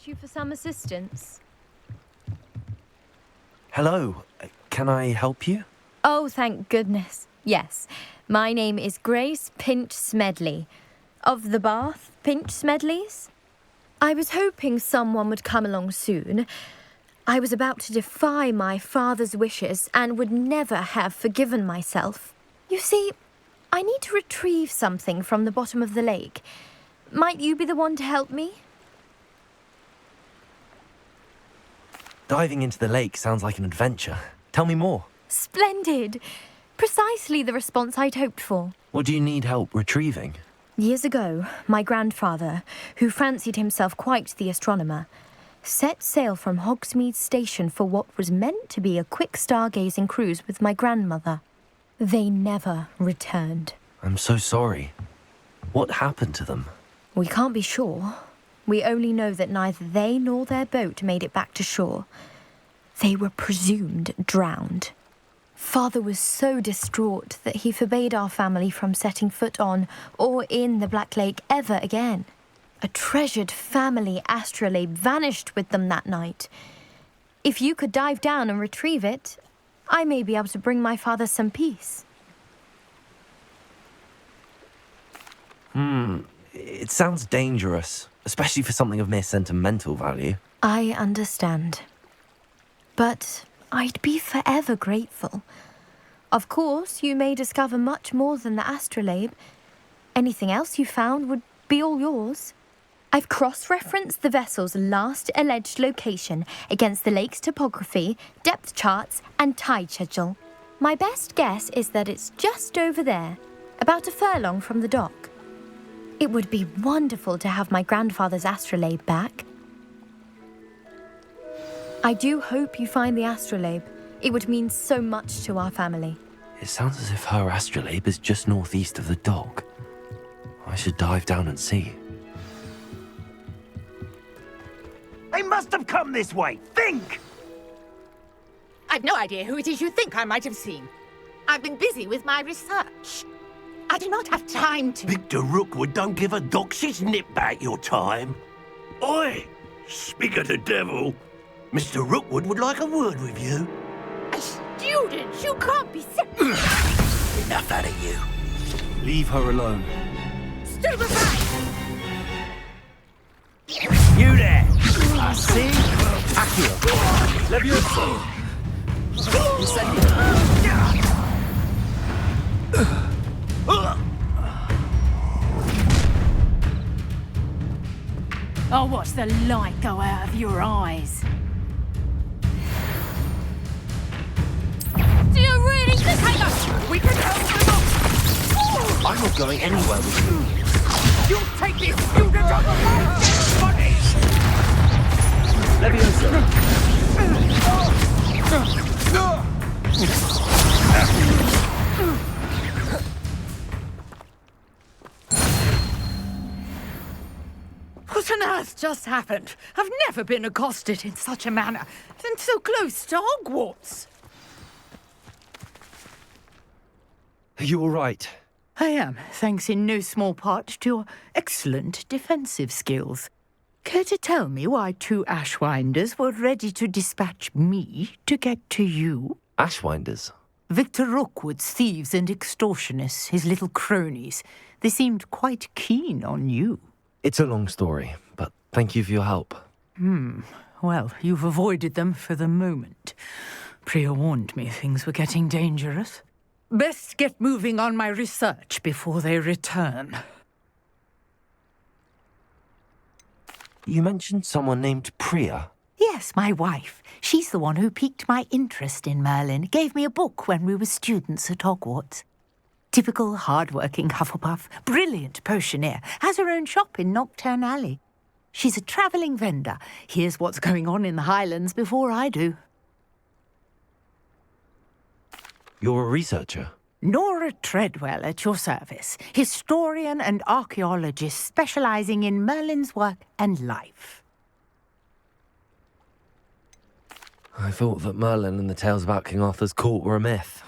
contact you for some assistance? Hello, can I help you? Oh, thank goodness. Yes, my name is Grace Pinch Smedley, of the Bath Pinch Smedleys. I was hoping someone would come along soon. I was about to defy my father's wishes and would never have forgiven myself. You see, I need to retrieve something from the bottom of the lake. Might you be the one to help me? Diving into the lake sounds like an adventure. Tell me more. Splendid! Precisely the response I'd hoped for. What do you need help retrieving? Years ago, my grandfather, who fancied himself quite the astronomer, set sail from Hogsmeade Station for what was meant to be a quick stargazing cruise with my grandmother. They never returned. I'm so sorry. What happened to them? We can't be sure. We only know that neither they nor their boat made it back to shore. They were presumed drowned. Father was so distraught that he forbade our family from setting foot on or in the Black Lake ever again. A treasured family astrolabe vanished with them that night. If you could dive down and retrieve it, I may be able to bring my father some peace. It sounds dangerous, especially for something of mere sentimental value. I understand. But I'd be forever grateful. Of course, you may discover much more than the astrolabe. Anything else you found would be all yours. I've cross-referenced the vessel's last alleged location against the lake's topography, depth charts, and tide schedule. My best guess is that it's just over there, about a furlong from the dock. It would be wonderful to have my grandfather's astrolabe back. I do hope you find the astrolabe. It would mean so much to our family. It sounds as if her astrolabe is just northeast of the dock. I should dive down and see. They must have come this way. Think! I've no idea who it is you think I might have seen. I've been busy with my research. I do not have time to... Victor Rookwood don't give a doxy's nip back your time. Oi! Speak of the devil. Mr. Rookwood would like a word with you. A student? You can't be serious. Enough out of you. Leave her alone. Stupefy! You there! I see. Accio. Levioso. I'll watch the light go out of your eyes. Do you really think we can help them up? I'm not going anywhere with you. You take this student off of my body! Levioso. What on earth just happened? I've never been accosted in such a manner, and so close to Hogwarts. Are you all right? I am, thanks in no small part to your excellent defensive skills. Care to tell me why two Ashwinders were ready to dispatch me to get to you? Ashwinders? Victor Rookwood's thieves and extortionists, his little cronies. They seemed quite keen on you. It's a long story, but thank you for your help. Well, you've avoided them for the moment. Priya warned me things were getting dangerous. Best get moving on my research before they return. You mentioned someone named Priya. Yes, my wife. She's the one who piqued my interest in Merlin. Gave me a book when we were students at Hogwarts. Typical hard-working Hufflepuff, brilliant potioneer, has her own shop in Knockturn Alley. She's a travelling vendor. Hears what's going on in the Highlands before I do. You're a researcher? Nora Treadwell at your service, historian and archaeologist specialising in Merlin's work and life. I thought that Merlin and the tales about King Arthur's court were a myth.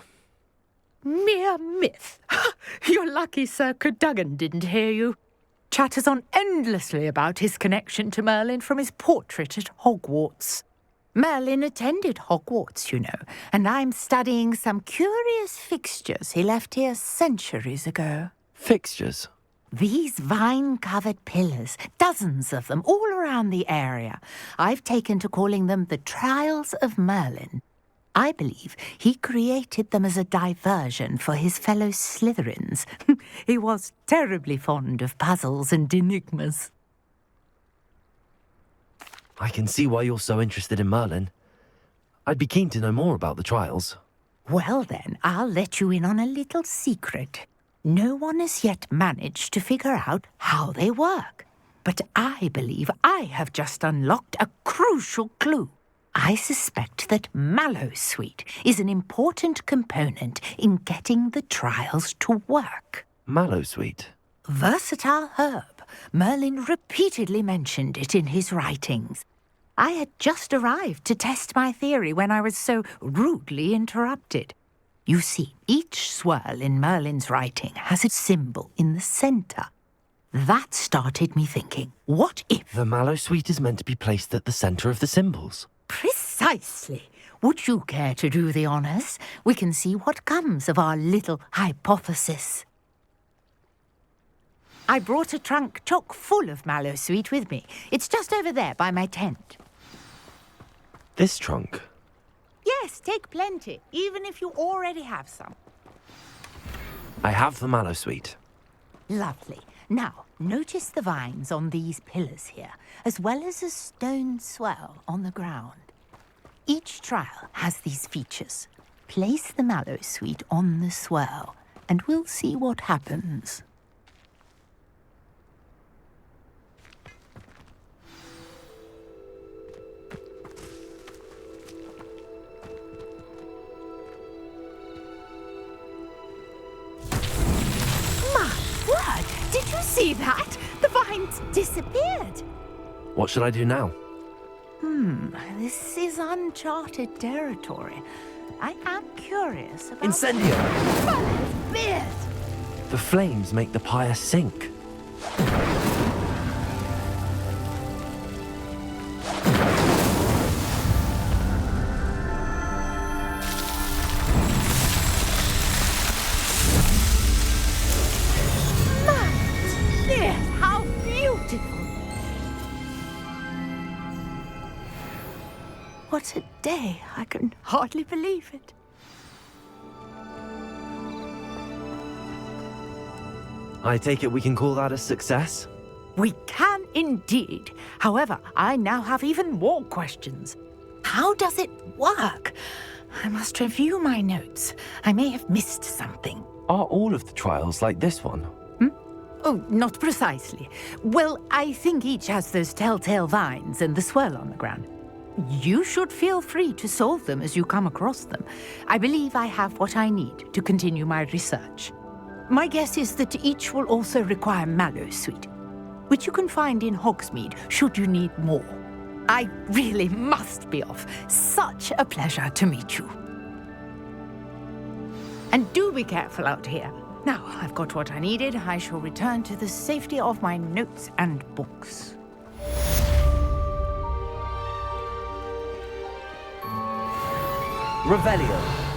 Mere myth. You're lucky Sir Cadogan didn't hear you. chatters on endlessly about his connection to Merlin from his portrait at Hogwarts. Merlin attended Hogwarts, you know, and I'm studying some curious fixtures he left here centuries ago. Fixtures? These vine-covered pillars, dozens of them, all around the area. I've taken to calling them the Trials of Merlin. I believe he created them as a diversion for his fellow Slytherins. He was terribly fond of puzzles and enigmas. I can see why you're so interested in Merlin. I'd be keen to know more about the trials. Well then, I'll let you in on a little secret. No one has yet managed to figure out how they work. But I believe I have just unlocked a crucial clue. I suspect that Mallowsweet is an important component in getting the trials to work. Mallowsweet? Versatile herb. Merlin repeatedly mentioned it in his writings. I had just arrived to test my theory when I was so rudely interrupted. You see, each swirl in Merlin's writing has a symbol in the centre. That started me thinking, what if... The Mallowsweet is meant to be placed at the centre of the symbols. Precisely. Would you care to do the honours? We can see what comes of our little hypothesis. I brought a trunk chock full of Mallowsweet with me. It's just over there by my tent. This trunk? Yes, take plenty, even if you already have some. I have the Mallowsweet. Lovely. Now, notice the vines on these pillars here, as well as a stone swell on the ground. Each trial has these features. Place the Mallowsweet on the swell, and we'll see what happens. Did you see that? The vines disappeared. What should I do now? This is uncharted territory. I am curious about... Incendio! Merlin's beard! The flames make the pyre sink. How beautiful! What a day! I can hardly believe it. I take it we can call that a success? We can indeed. However, I now have even more questions. How does it work? I must review my notes. I may have missed something. Are all of the trials like this one? Oh, not precisely. Well, I think each has those telltale vines and the swirl on the ground. You should feel free to solve them as you come across them. I believe I have what I need to continue my research. My guess is that each will also require Mallowsweet, which you can find in Hogsmeade should you need more. I really must be off. Such a pleasure to meet you. And do be careful out here. Now I've got what I needed, I shall return to the safety of my notes and books. Revelio.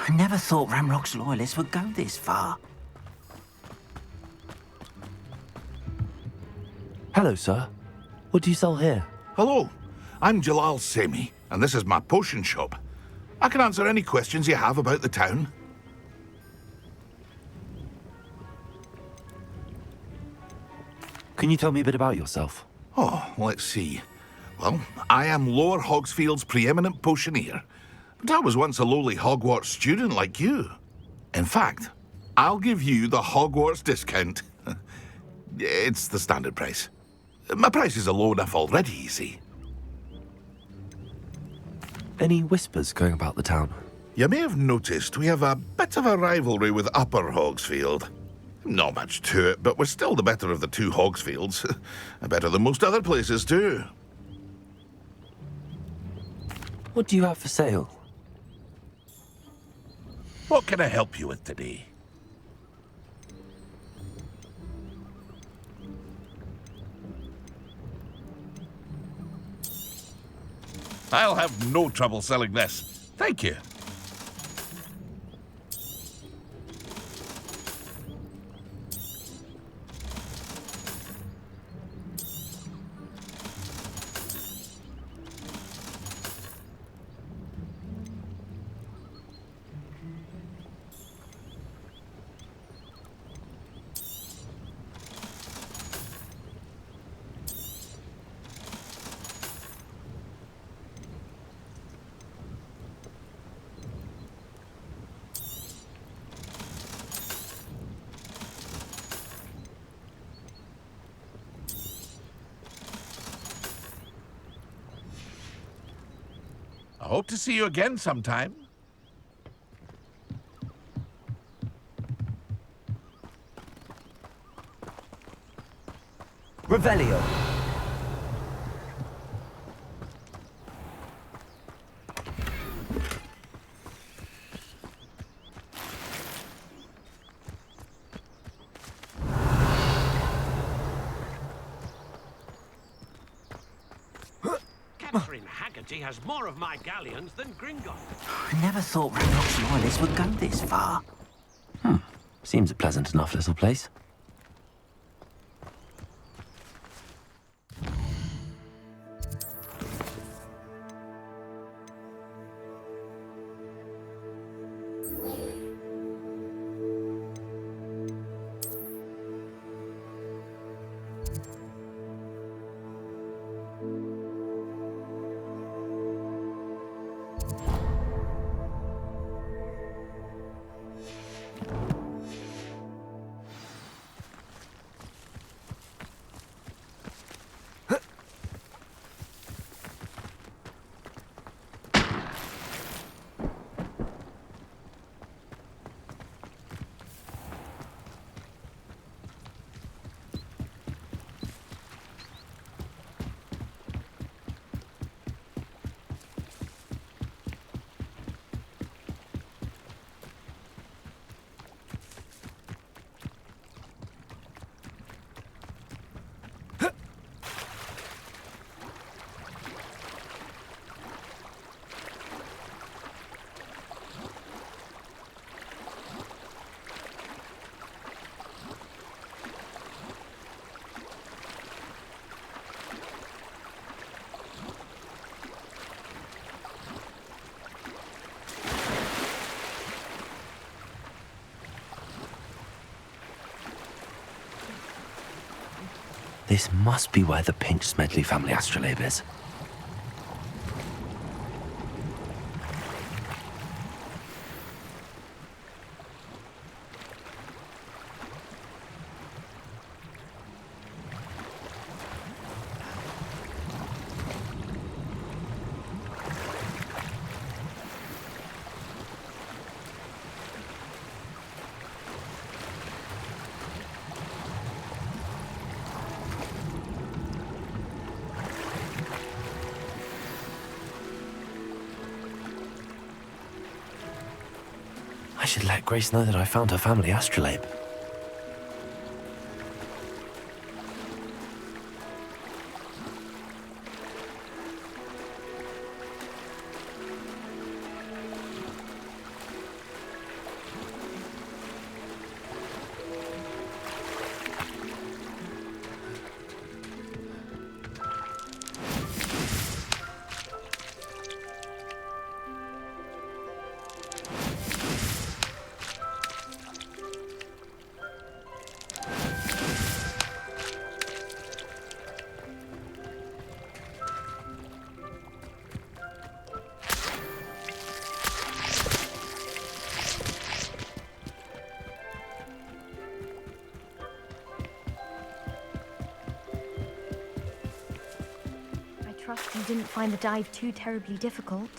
I never thought Ramrock's loyalists would go this far. Hello, sir. What do you sell here? Hello, I'm Jalal Semi, and this is my potion shop. I can answer any questions you have about the town. Can you tell me a bit about yourself? Oh, let's see. Well, I am Lower Hogsfield's preeminent potioneer, but I was once a lowly Hogwarts student like you. In fact, I'll give you the Hogwarts discount. It's the standard price. My prices are low enough already, you see. Any whispers going about the town? You may have noticed we have a bit of a rivalry with Upper Hogsfield. Not much to it, but we're still the better of the two Hogsfields. Better than most other places, too. What do you have for sale? What can I help you with today? I'll have no trouble selling this. Thank you. I hope to see you again sometime. Revelio. Catherine Haggerty has more of my galleons than Gringotts. I never thought Ramrock's loyalists would go this far. Seems a pleasant enough little place. This must be where the Pinch Smedley family astrolabe is. I should let Grace know that I found her family astrolabe. trust you didn't find the dive too terribly difficult.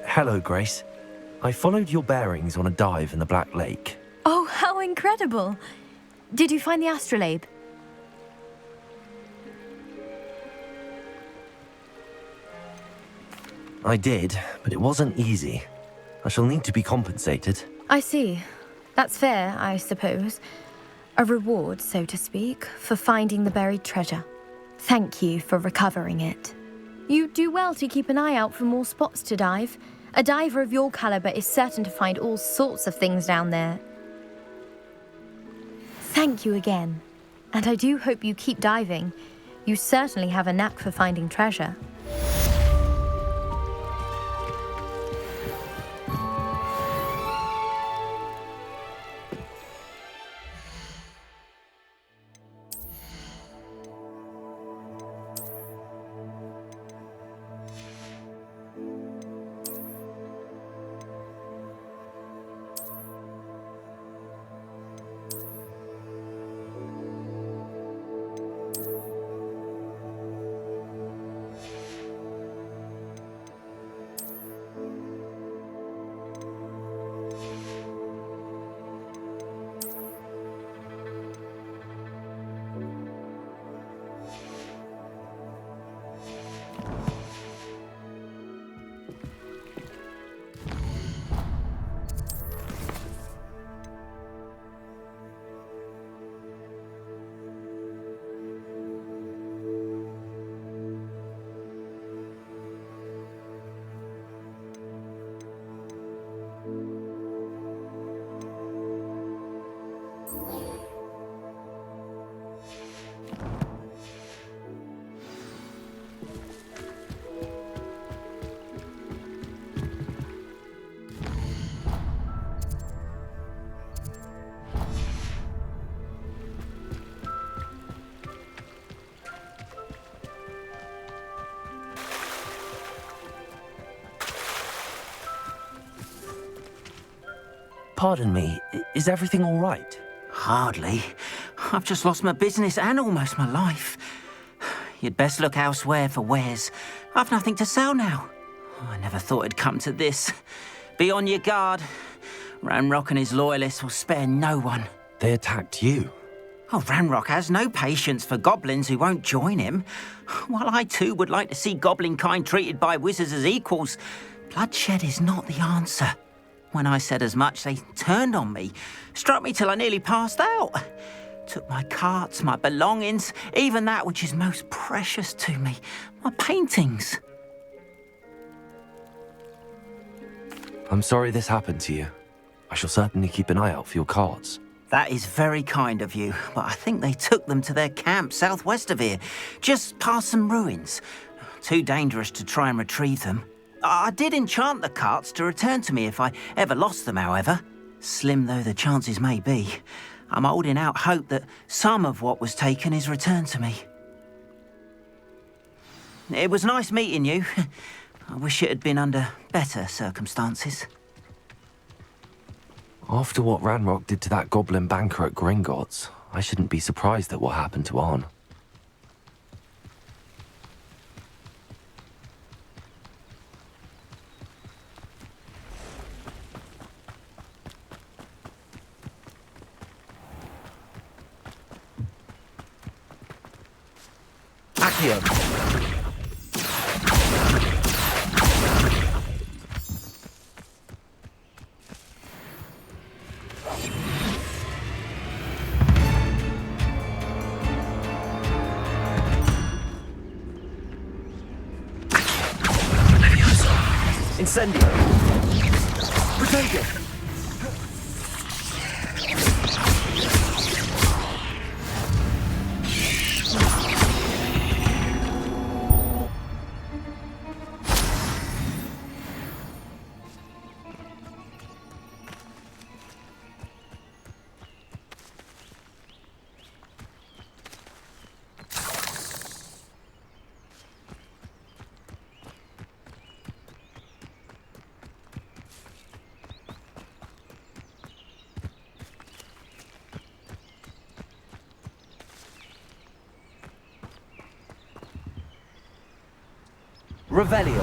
Hello, Grace. I followed your bearings on a dive in the Black Lake. Oh, how incredible! Did you find the astrolabe? I did, but it wasn't easy. I shall need to be compensated. I see. That's fair, I suppose. A reward, so to speak, for finding the buried treasure. Thank you for recovering it. You do well to keep an eye out for more spots to dive. A diver of your caliber is certain to find all sorts of things down there. Thank you again. And I do hope you keep diving. You certainly have a knack for finding treasure. Pardon me, is everything all right? Hardly. I've just lost my business and almost my life. You'd best look elsewhere for wares. I've nothing to sell now. I never thought it'd come to this. Be on your guard. Ranrock and his loyalists will spare no one. They attacked you. Oh, Ranrock has no patience for goblins who won't join him. While I too would like to see goblin kind treated by wizards as equals, bloodshed is not the answer. When I said as much, they turned on me, struck me till I nearly passed out. Took my carts, my belongings, even that which is most precious to me, my paintings. I'm sorry this happened to you. I shall certainly keep an eye out for your carts. That is very kind of you, but I think they took them to their camp southwest of here, just past some ruins. Too dangerous to try and retrieve them. I did enchant the carts to return to me if I ever lost them, however. Slim though the chances may be, I'm holding out hope that some of what was taken is returned to me. It was nice meeting you. I wish it had been under better circumstances. After what Ranrock did to that goblin banker at Gringotts, I shouldn't be surprised at what happened to Arn. Accio! Incendio! Protego! Revelio.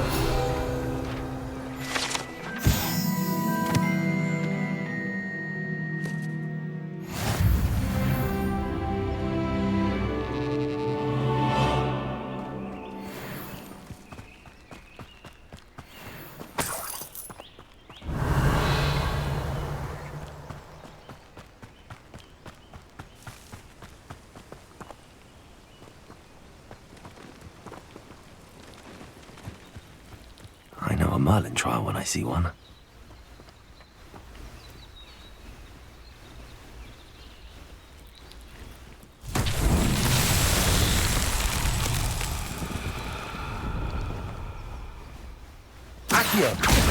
I know a Merlin trial when I see one. Accio!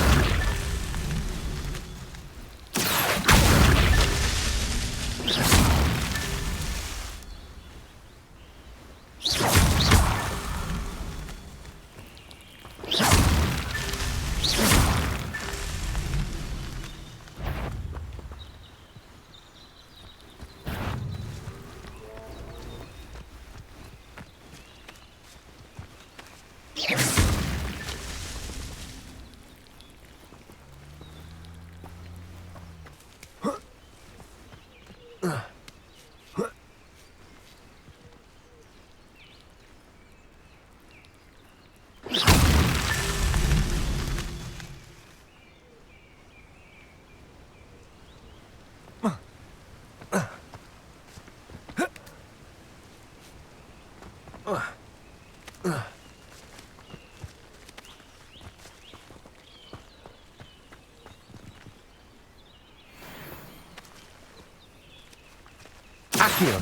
Accio!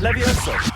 Levioso!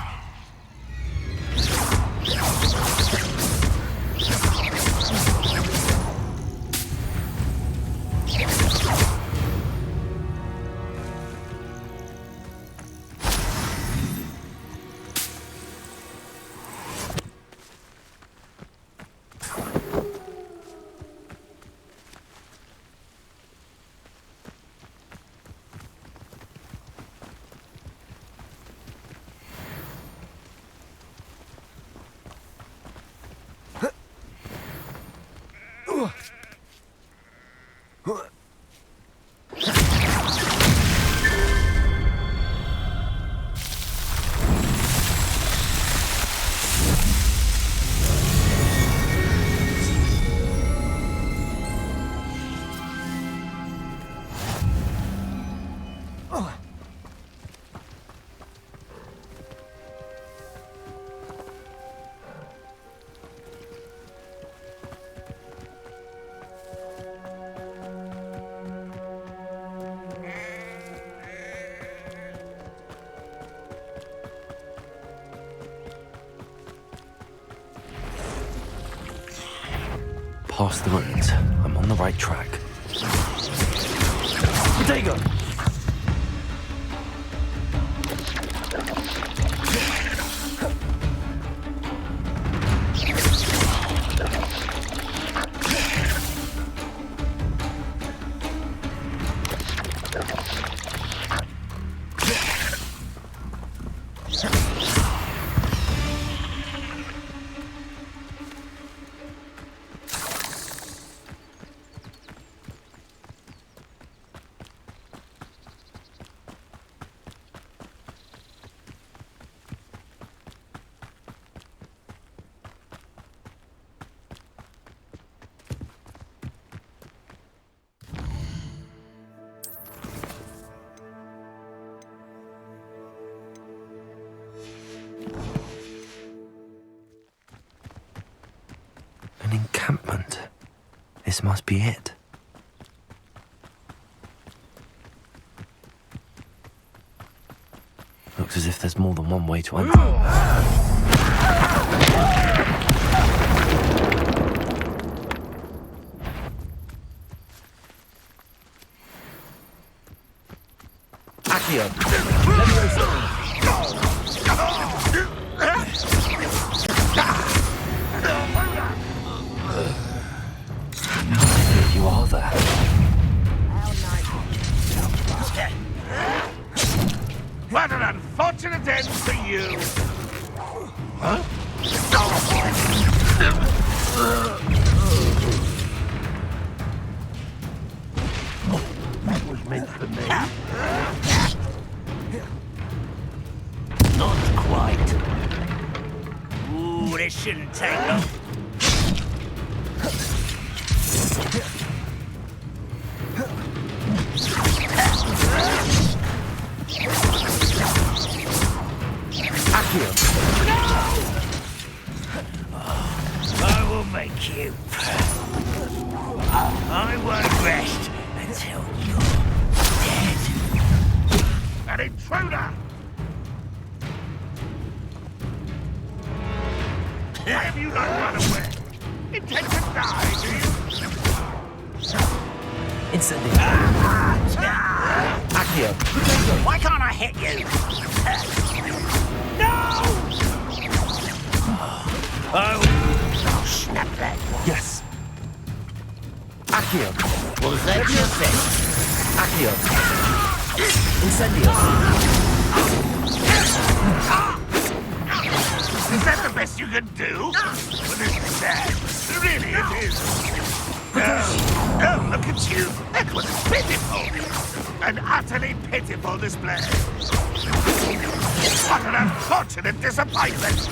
Past the ruins. I'm on the right track. Potato! An encampment. This must be it. Looks as if there's more than one way to enter. Accio! That was meant for me. Not quite. Ooh, this shouldn't take long. Accio! I will make you. I won't rest until you're dead. An intruder! Why have you not run away? Intend to die, do you? Incendio! Accio! Why can't I hit you? No! Oh, snap that. Yes! Accio! Was that your thing? Accio! Incendio! Is that the best you can do? Well, this is sad. Really, it is. Oh, look at you. That was pitiful. An utterly pitiful display. What an unfortunate disappointment.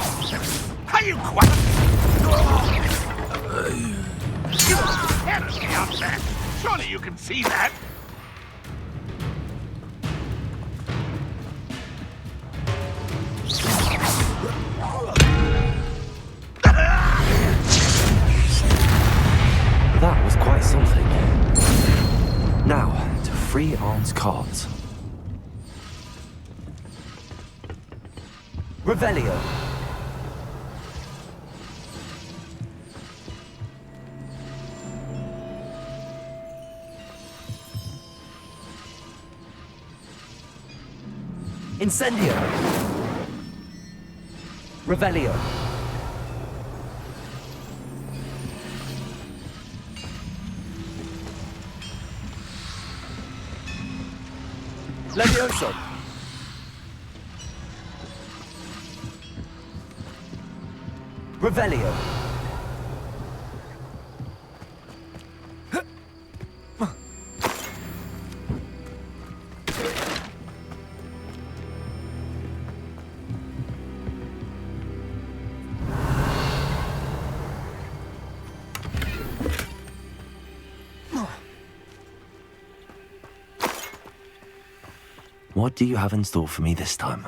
Are you quite... You are terribly upset. Surely you can see that. That was quite something. Now, to free Arn's cards. Revelio. Incendio. Revelio. Levioso. Revelio. What do you have in store for me this time?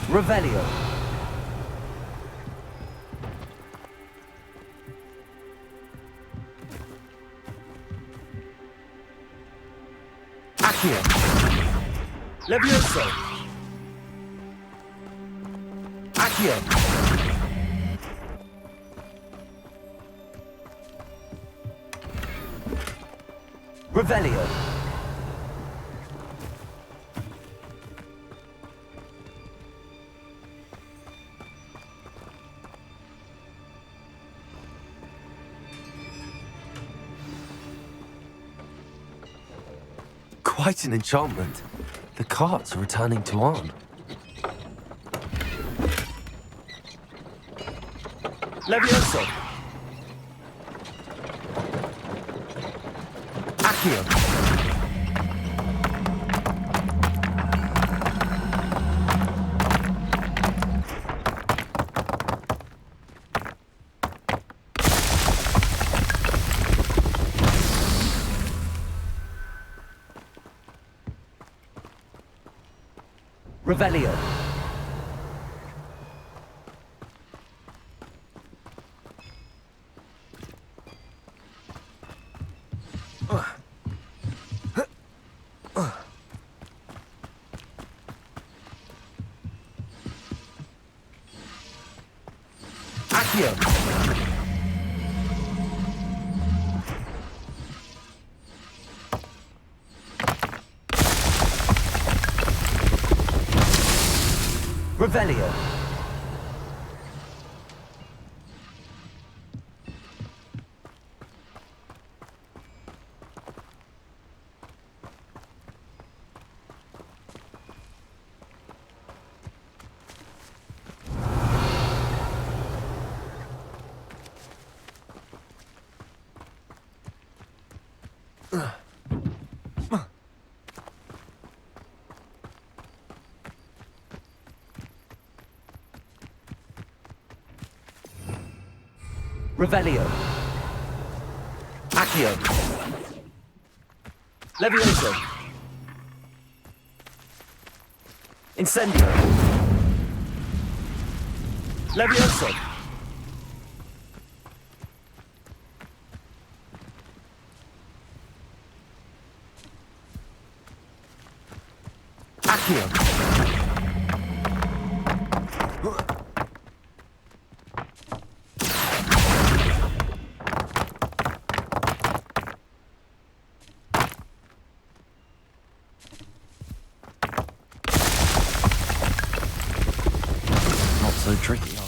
Revelio. Accio. Levioso. Accio. Revelio. Quite an enchantment. The carts are returning to Arn. Levioso. Accio. Revelio. Accio. Revelio. Revelio. Accio. Levioso. Incendio. Levioso. Accio. Not so tricky after all.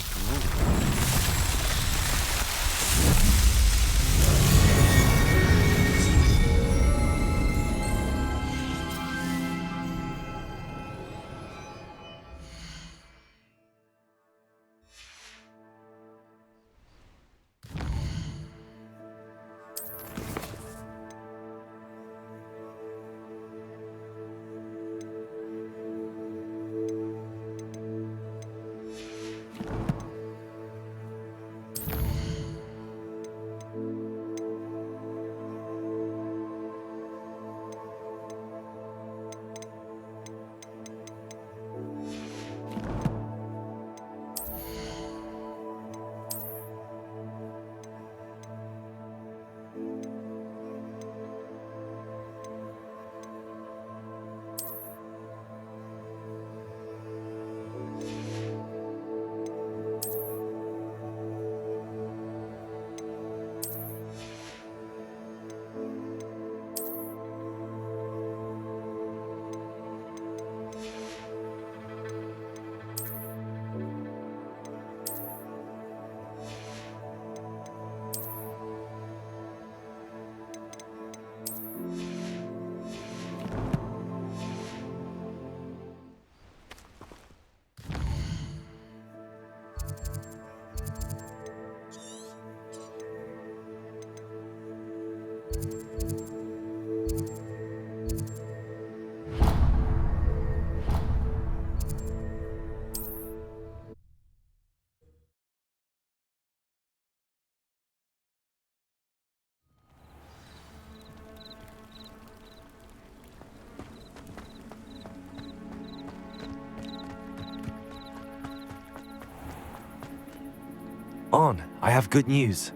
On, I have good news.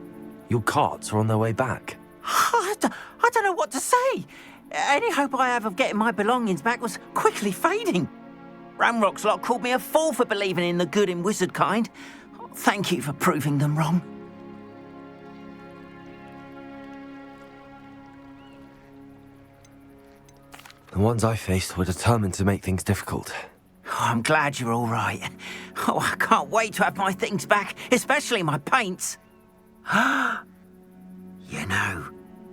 Your carts are on their way back. I don't know what to say. Any hope I have of getting my belongings back was quickly fading. Ramrock's lot called me a fool for believing in the good in wizard kind. Thank you for proving them wrong. The ones I faced were determined to make things difficult. Oh, I'm glad you're all right. Oh, I can't wait to have my things back, especially my paints. You know,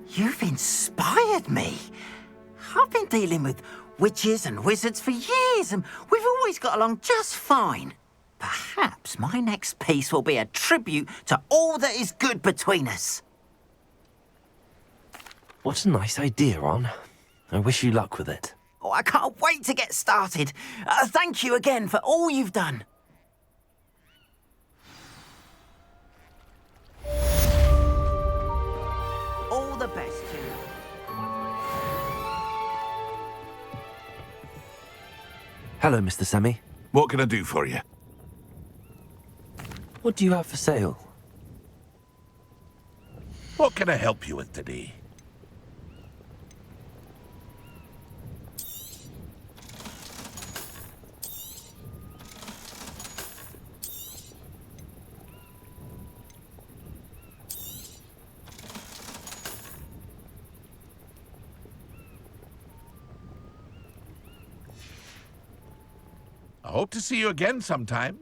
you've inspired me. I've been dealing with witches and wizards for years, and we've always got along just fine. Perhaps my next piece will be a tribute to all that is good between us. What a nice idea, Ron. I wish you luck with it. Oh, I can't wait to get started. Thank you again for all you've done. All the best to you. Hello, Mr. Semi. What can I do for you? What do you have for sale? What can I help you with today? I hope to see you again sometime.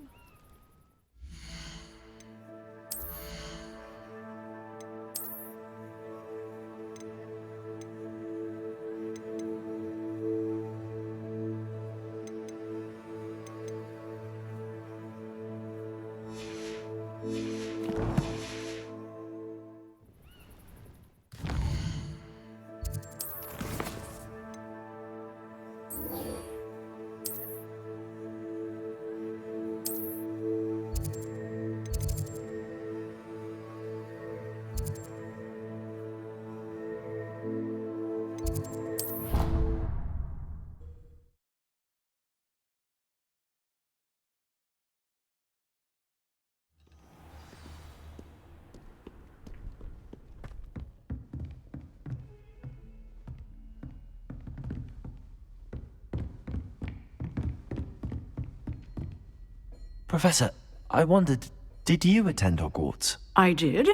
Professor, I wondered, did you attend Hogwarts? I did.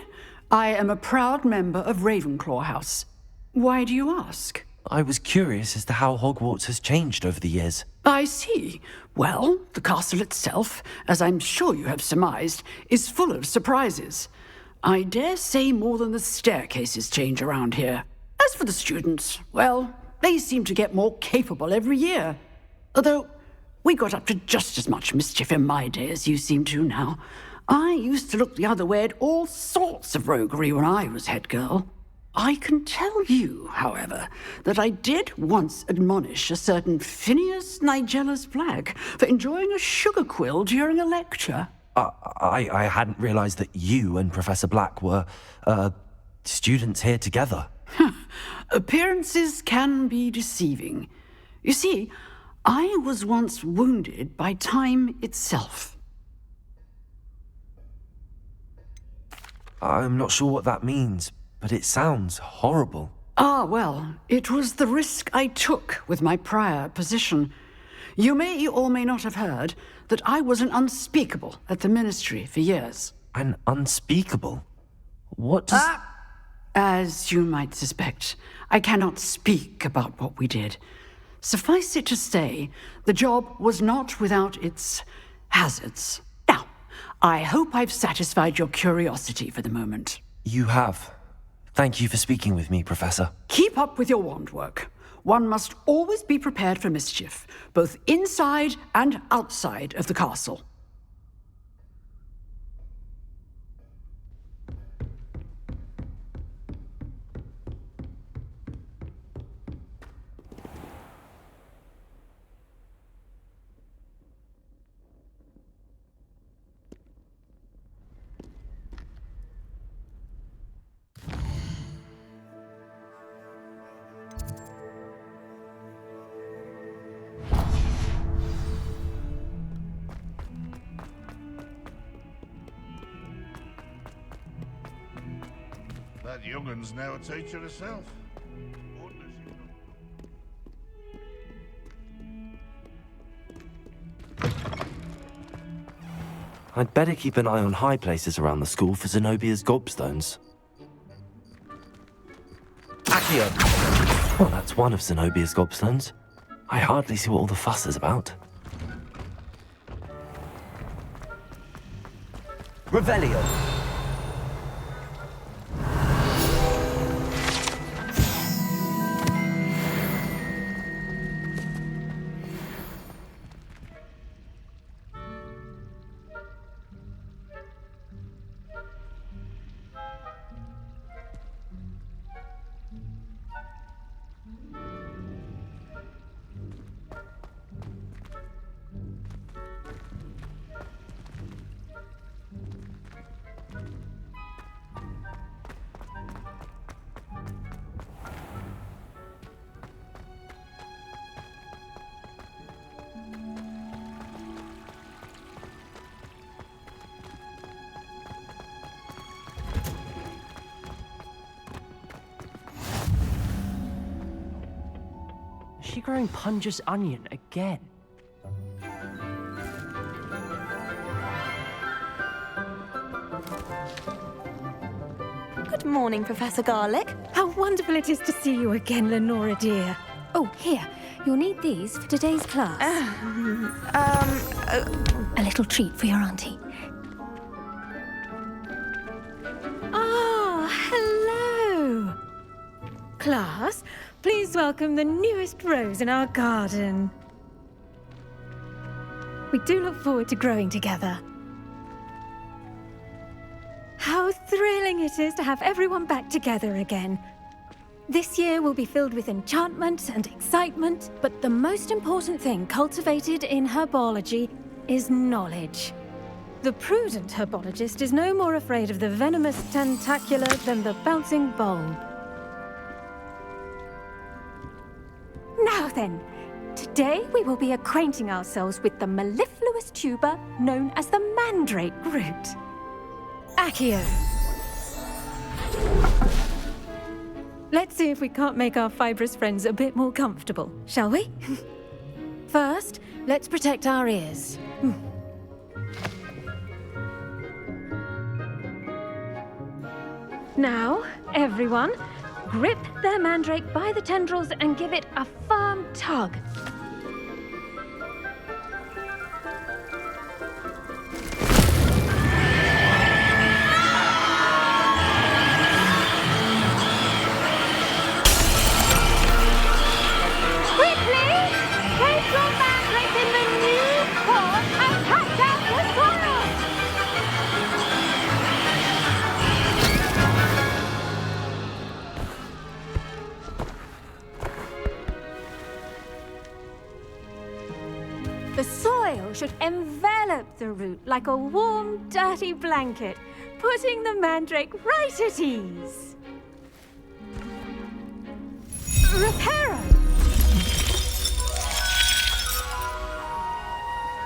I am a proud member of Ravenclaw House. Why do you ask? I was curious as to how Hogwarts has changed over the years. I see. Well, the castle itself, as I'm sure you have surmised, is full of surprises. I dare say more than the staircases change around here. As for the students, well, they seem to get more capable every year. Although, we got up to just as much mischief in my day as you seem to now. I used to look the other way at all sorts of roguery when I was head girl. I can tell you, however, that I did once admonish a certain Phineas Nigellus Black for enjoying a sugar quill during a lecture. I hadn't realized that you and Professor Black were, students here together. Appearances can be deceiving. You see, I was once wounded by time itself. I'm not sure what that means, but it sounds horrible. Ah, well, it was the risk I took with my prior position. You may or may not have heard that I was an unspeakable at the Ministry for years. An unspeakable? What does... As you might suspect, I cannot speak about what we did. Suffice it to say, the job was not without its hazards. Now, I hope I've satisfied your curiosity for the moment. You have. Thank you for speaking with me, Professor. Keep up with your wand work. One must always be prepared for mischief, both inside and outside of the castle. That young'un's now a teacher herself. I'd better keep an eye on high places around the school for Zenobia's gobstones. Accio! Well, that's one of Zenobia's gobstones. I hardly see what all the fuss is about. Revelio. Is she growing Punja's onion again? Good morning, Professor Garlick. How wonderful it is to see you again, Lenora dear. Oh, here. You'll need these for today's class. A little treat for your auntie. Ah, hello. Class, please welcome the newest rose in our garden. We do look forward to growing together. How thrilling it is to have everyone back together again. This year will be filled with enchantment and excitement, but the most important thing cultivated in herbology is knowledge. The prudent herbologist is no more afraid of the venomous tentacula than the bouncing bulb. Now then, today we will be acquainting ourselves with the mellifluous tuber known as the mandrake root. Accio. Let's see if we can't make our fibrous friends a bit more comfortable, shall we? First, let's protect our ears. Now, everyone, grip their mandrake by the tendrils and give it a firm tug. Quickly! Place your mandrake in the new pot and cut out the soil! The soil should envelop the root like a warm, dirty blanket, putting the mandrake right at ease. Reparo!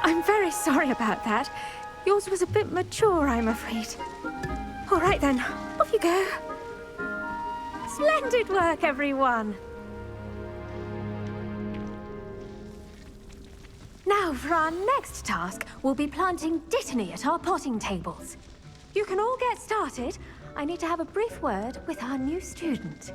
I'm very sorry about that. Yours was a bit mature, I'm afraid. All right then, off you go. Splendid work, everyone. Now, for our next task, we'll be planting dittany at our potting tables. You can all get started. I need to have a brief word with our new student.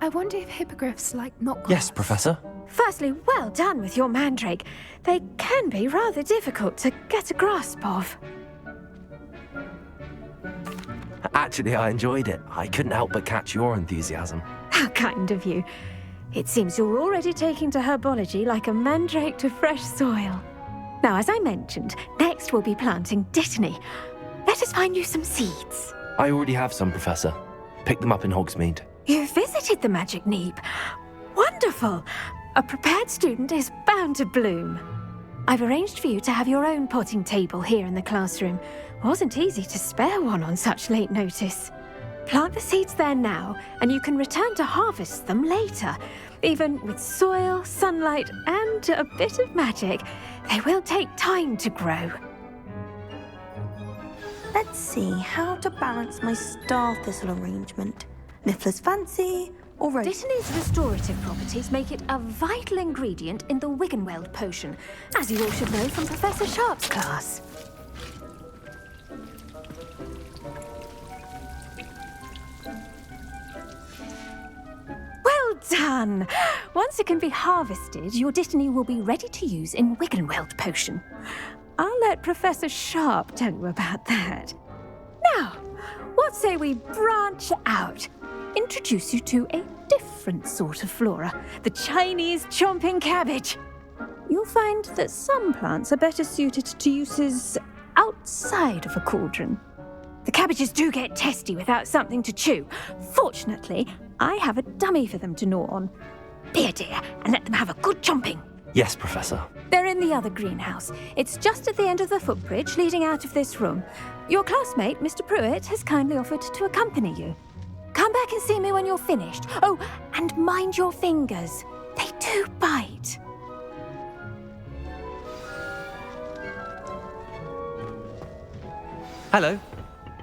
I wonder if hippogriffs like not. Yes, Professor. Firstly, well done with your mandrake. They can be rather difficult to get a grasp of. Actually, I enjoyed it. I couldn't help but catch your enthusiasm. How kind of you. It seems you're already taking to herbology like a mandrake to fresh soil. Now, as I mentioned, next we'll be planting dittany. Let us find you some seeds. I already have some, Professor. Picked them up in Hogsmeade. You visited the Magic Neep. Wonderful! A prepared student is bound to bloom. I've arranged for you to have your own potting table here in the classroom. Wasn't easy to spare one on such late notice. Plant the seeds there now, and you can return to harvest them later. Even with soil, sunlight, and a bit of magic, they will take time to grow. Let's see how to balance my star thistle arrangement. Niffler's fancy, or rose. Dittany's restorative properties make it a vital ingredient in the Wiggenweld potion, as you all should know from Professor Sharp's class. Well done! Once it can be harvested, your dittany will be ready to use in Wiggenweld potion. I'll let Professor Sharp tell you about that. Now, what say we branch out? Introduce you to a different sort of flora, the Chinese chomping cabbage. You'll find that some plants are better suited to uses outside of a cauldron. The cabbages do get testy without something to chew. Fortunately, I have a dummy for them to gnaw on. Be a dear and let them have a good chomping. Yes, Professor. They're in the other greenhouse. It's just at the end of the footbridge leading out of this room. Your classmate, Mr. Pruitt, has kindly offered to accompany you. Come back and see me when you're finished. Oh, and mind your fingers. They do bite. Hello.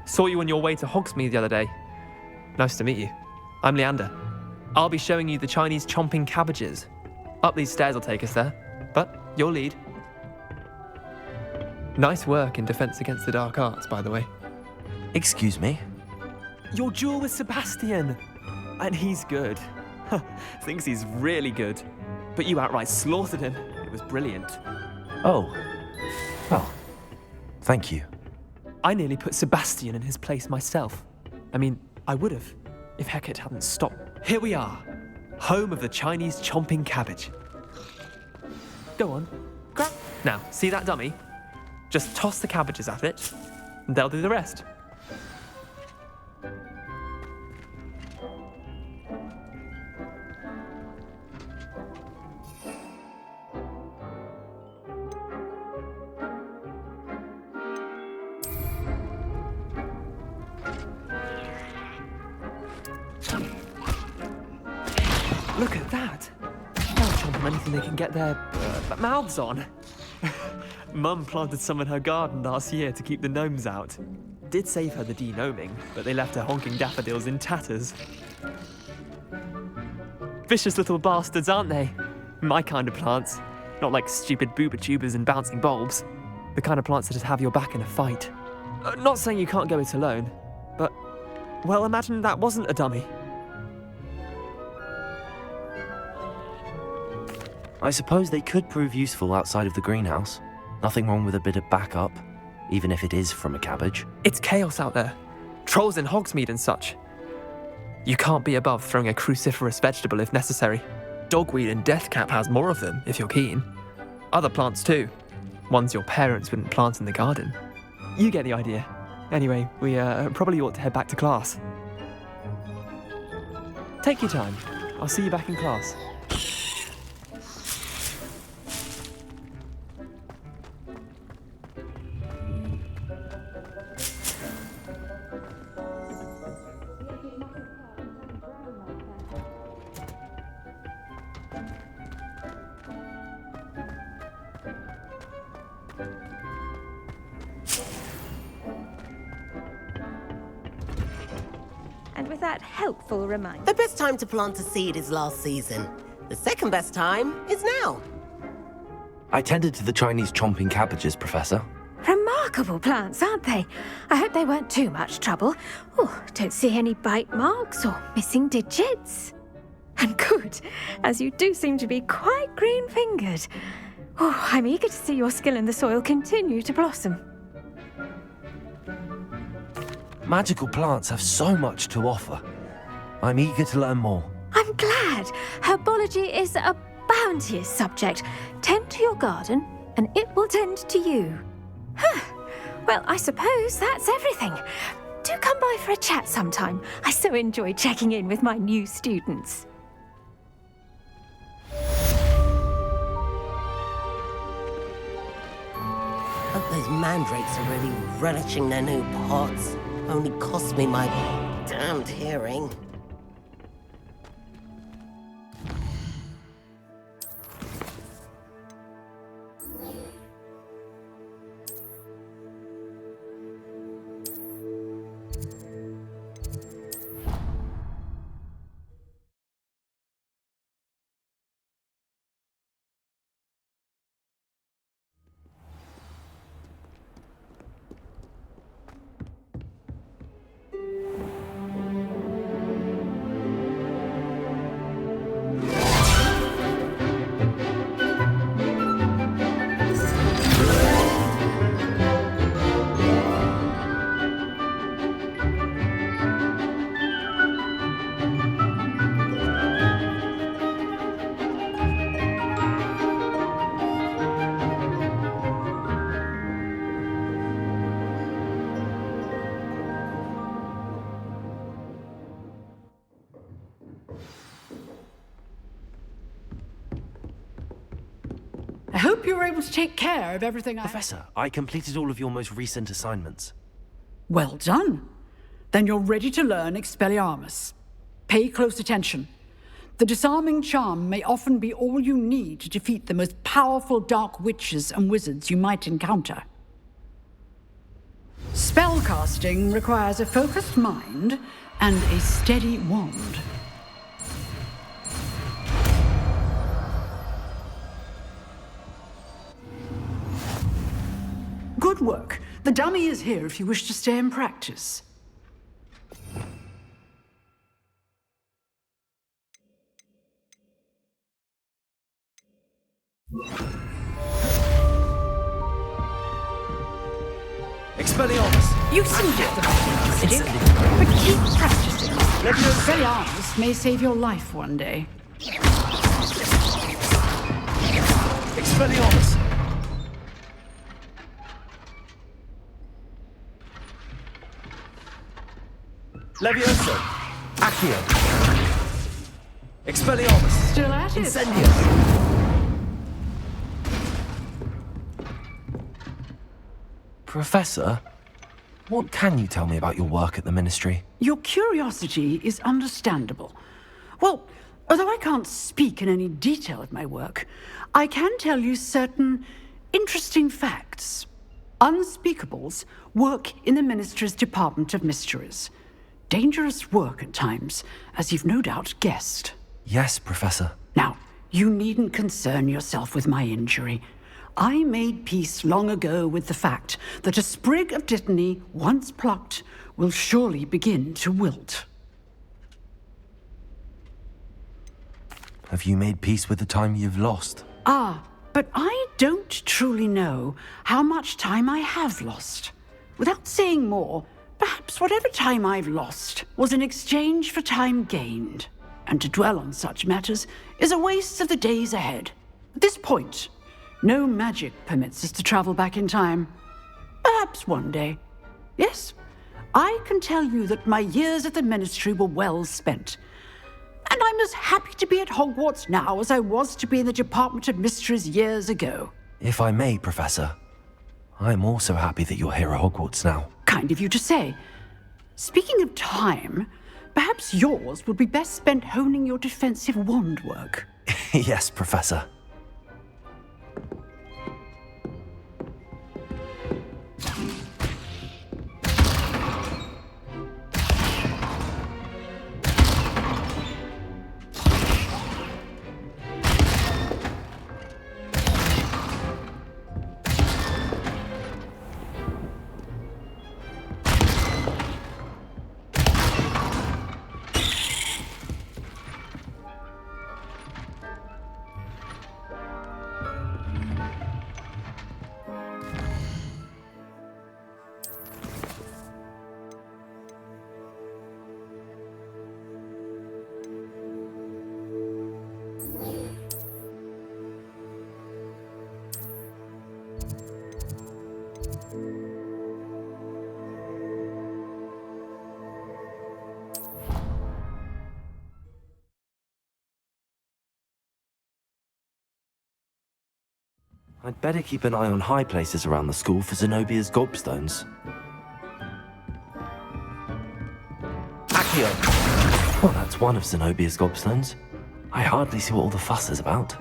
Saw you on your way to Hogsmeade the other day. Nice to meet you. I'm Leander. I'll be showing you the Chinese chomping cabbages. Up these stairs will take us there, but you'll lead. Nice work in Defense Against the Dark Arts, by the way. Excuse me? Your duel with Sebastian. And he's good. Thinks he's really good. But you outright slaughtered him. It was brilliant. Oh. Well, thank you. I nearly put Sebastian in his place myself. I mean, I would have, if Hecate hadn't stopped. Here we are, home of the Chinese chomping cabbage. Go on, grab. Now, see that dummy? Just toss the cabbages at it, and they'll do the rest. from anything they can get their mouths on. Mum planted some in her garden last year to keep the gnomes out. Did save her the denoming, but they left her honking daffodils in tatters. Vicious little bastards, aren't they? My kind of plants. Not like stupid booba tubers and bouncing bulbs. The kind of plants that just have your back in a fight. Not saying you can't go it alone, but, well, imagine that wasn't a dummy. I suppose they could prove useful outside of the greenhouse. Nothing wrong with a bit of backup, even if it is from a cabbage. It's chaos out there. Trolls in Hogsmeade and such. You can't be above throwing a cruciferous vegetable if necessary. Dogweed and deathcap has more of them, if you're keen. Other plants too. Ones your parents wouldn't plant in the garden. You get the idea. Anyway, we probably ought to head back to class. Take your time. I'll see you back in class. And with that helpful reminder. The best time to plant a seed is last season. The second best time is now. I tended to the Chinese chomping cabbages, Professor. Remarkable plants, aren't they? I hope they weren't too much trouble. Oh, don't see any bite marks or missing digits. And good, as you do seem to be quite green-fingered. Oh, I'm eager to see your skill in the soil continue to blossom. Magical plants have so much to offer. I'm eager to learn more. I'm glad. Herbology is a bounteous subject. Tend to your garden, and it will tend to you. Well, I suppose that's everything. Do come by for a chat sometime. I so enjoy checking in with my new students. Hope those mandrakes are really relishing their new pots. Only cost me my damned hearing. I hope you were able to take care of everything Professor, I completed all of your most recent assignments. Well done. Then you're ready to learn Expelliarmus. Pay close attention. The disarming charm may often be all you need to defeat the most powerful dark witches and wizards you might encounter. Spellcasting requires a focused mind and a steady wand. Good work. The dummy is here if you wish to stay and practice. Expelliarmus! You seem to have the best but keep practicing. Expelliarmus may save your life one day. Expelliarmus! Levioso! Accio! Expelliarmus! Still at it? Incendius! Professor, what can you tell me about your work at the Ministry? Your curiosity is understandable. Well, Although I can't speak in any detail of my work, I can tell you certain interesting facts. Unspeakables work in the Ministry's Department of Mysteries. Dangerous work at times, as you've no doubt guessed. Yes, Professor. Now, you needn't concern yourself with my injury. I made peace long ago with the fact that a sprig of dittany, once plucked, will surely begin to wilt. Have you made peace with the time you've lost? Ah, but I don't truly know how much time I have lost. Without saying more, perhaps whatever time I've lost was in exchange for time gained. And to dwell on such matters is a waste of the days ahead. At this point, no magic permits us to travel back in time. Perhaps one day. Yes, I can tell you that my years at the Ministry were well spent. And I'm as happy to be at Hogwarts now as I was to be in the Department of Mysteries years ago. If I may, Professor, I'm also happy that you're here at Hogwarts now. Kind of you to say. Speaking of time, perhaps yours would be best spent honing your defensive wand work. Yes, Professor. I'd better keep an eye on high places around the school for Zenobia's gobstones. Accio! Well, that's one of Zenobia's gobstones. I hardly see what all the fuss is about.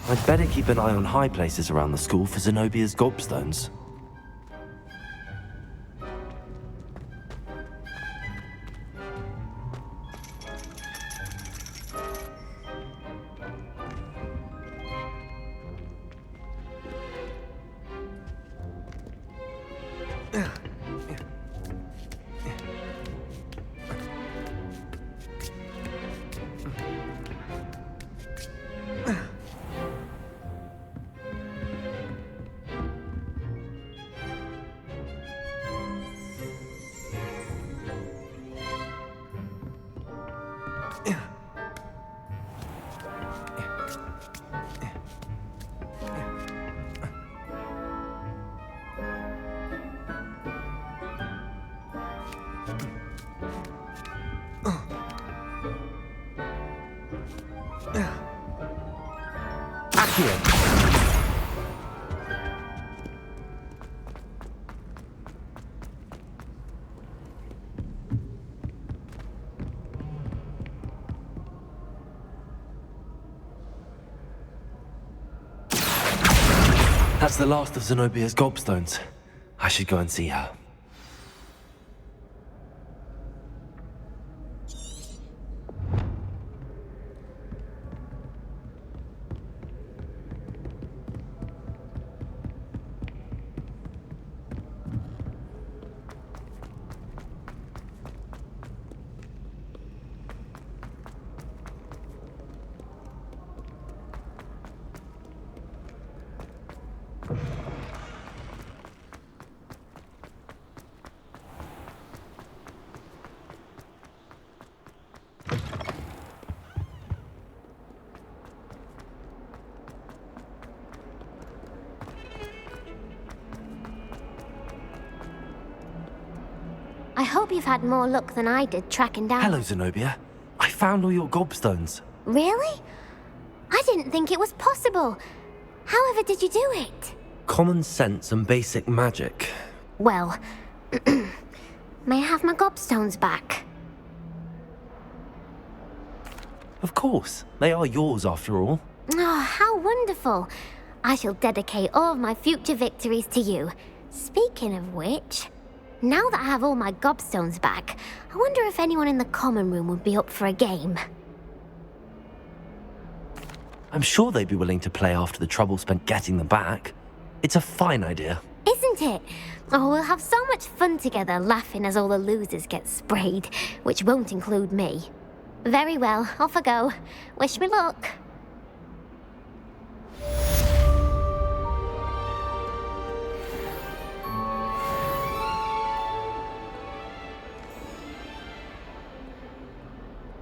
I'd better keep an eye on high places around the school for Zenobia's gobstones. That's the last of Zenobia's gobstones. I should go and see her. I hope you've had more luck than I did tracking down... Hello, Zenobia. I found all your gobstones. Really? I didn't think it was possible. However did you do it? Common sense and basic magic. Well, may I have my gobstones back? Of course. They are yours after all. Oh, how wonderful. I shall dedicate all of my future victories to you. Speaking of which, now that I have all my gobstones back, I wonder if anyone in the common room would be up for a game. I'm sure they'd be willing to play after the trouble spent getting them back. It's a fine idea. Isn't it? Oh, we'll have so much fun together laughing as all the losers get sprayed, which won't include me. Very well, off I go. Wish me luck.